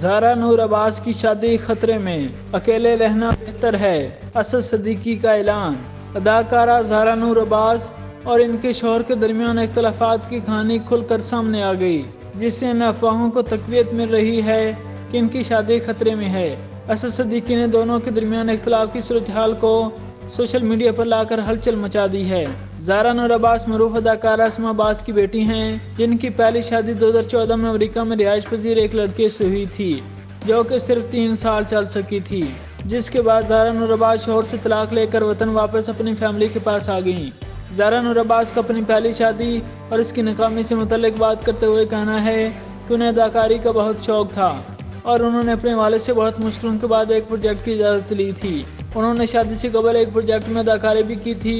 ज़ारा नूर अब्बास की शादी खतरे में, अकेले रहना बेहतर है, असद सिद्दीकी का ऐलान। अदाकारा ज़ारा नूर अब्बास और इनके शौहर के दरमियान इख्तलाफात की कहानी खुलकर सामने आ गई, जिससे इन अफवाहों को तक़वियत मिल रही है कि इनकी शादी खतरे में है। असद सिद्दीकी ने दोनों के दरमियान इख्तलाफ की सूरत हाल को सोशल मीडिया पर लाकर हलचल मचा दी है। ज़ारा नूर अब्बास मरूफ अदाकारा अस्मा अब्बास की बेटी हैं, जिनकी पहली शादी 2014 में अमेरिका में रिहाइश पजीर एक लड़के से हुई थी, जो कि सिर्फ 3 साल चल सकी थी, जिसके बाद ज़ारा नूर अब्बास शौहर से तलाक लेकर वतन वापस अपनी फैमिली के पास आ गईं। ज़ारा नूर अब्बास का अपनी पहली शादी और इसकी नाकामी से मुतल्लिक बात करते हुए कहना है कि उन्हें अदाकारी का बहुत शौक था और उन्होंने अपने वालिद से बहुत मुश्किलों के बाद एक प्रोजेक्ट की इजाज़त ली थी। उन्होंने शादी से कबल एक प्रोजेक्ट में अदाकारी भी की थी,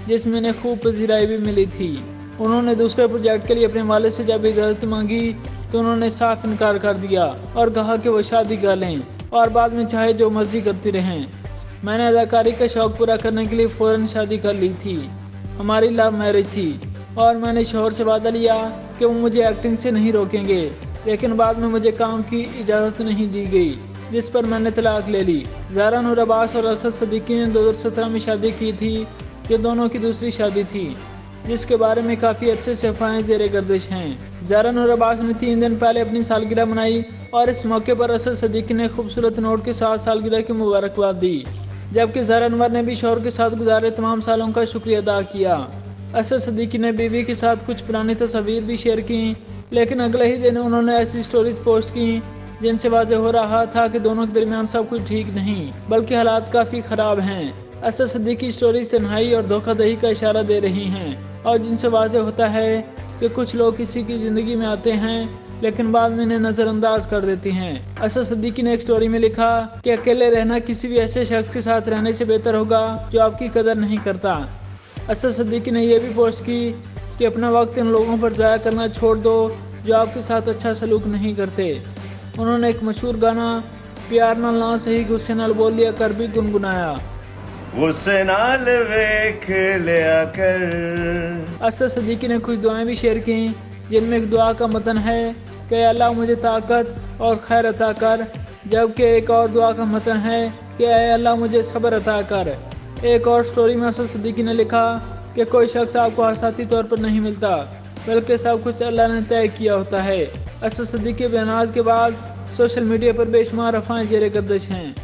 जिसमें उन्हें खूब पजीराई भी मिली थी। उन्होंने दूसरे प्रोजेक्ट के लिए अपने वालिद से जब इजाज़त मांगी तो उन्होंने साफ इनकार कर दिया और कहा कि वो शादी कर लें और बाद में चाहे जो मर्जी करती रहें। मैंने अदाकारी का शौक़ पूरा करने के लिए फ़ौरन शादी कर ली थी। हमारी लव मैरिज थी और मैंने शौहर से वादा लिया कि वो मुझे एक्टिंग से नहीं रोकेंगे, लेकिन बाद में मुझे काम की इजाज़त नहीं दी गई, जिस पर मैंने तलाक ले ली। ज़ारा नूर अब्बास और असद सिद्दीकी ने 2017 में शादी की थी, जो दोनों की दूसरी शादी थी, जिसके बारे में काफ़ी अरसे से अफवाहें ज़ेरे गर्दिश हैं। ज़ारा नूर अब्बास ने 3 दिन पहले अपनी सालगिरह मनाई और इस मौके पर असद सिद्दीकी ने खूबसूरत नोट के साथ सालगिरह की मुबारकबाद दी, जबकि ज़ारा अनवर ने भी शौहर के साथ गुजारे तमाम सालों का शुक्रिया अदा किया। असद सिद्दीकी ने बीवी के साथ कुछ पुरानी तस्वीर भी शेयर की, लेकिन अगले ही दिन उन्होंने ऐसी स्टोरीज पोस्ट की जिनसे वाज़ेह हो रहा था कि दोनों के दरमियान सब कुछ ठीक नहीं, बल्कि हालात काफ़ी ख़राब हैं। असद सिद्दीकी स्टोरीज तन्हाई और धोखाधड़ी का इशारा दे रही हैं और जिनसे वाज़ेह होता है कि कुछ लोग किसी की ज़िंदगी में आते हैं लेकिन बाद में इन्हें नज़रअंदाज कर देती हैं। असद सिद्दीकी ने एक स्टोरी में लिखा कि अकेले रहना किसी भी ऐसे शख्स के साथ रहने से बेहतर होगा जो आपकी कदर नहीं करता। असद सिद्दीकी ने यह भी पोस्ट की कि अपना वक्त इन लोगों पर ज़ाया करना छोड़ दो जो आपके साथ अच्छा सलूक नहीं करते। उन्होंने एक मशहूर गाना प्यार नाल ना सही गुस्से नाल बोल लिया कर भी गुनगुनाया। गुस्से नाल वेख लिया कर। असद सिद्दीकी ने कुछ दुआएं भी शेयर की, जिनमें एक दुआ का मतन है कि अल्लाह मुझे ताकत और खैर अता कर, जबकि एक और दुआ का मतन है कि अल्लाह मुझे सब्र अता कर। एक और स्टोरी में असद सिद्दीकी ने लिखा कि कोई शख्स आपको आसाती तौर पर नहीं मिलता, बल्कि सब कुछ अल्लाह ने तय किया होता है। असद सिद्दीकी के बयानात के बाद सोशल मीडिया पर बेशुमार अफवाहें ज़ेरे गर्दिश हैं।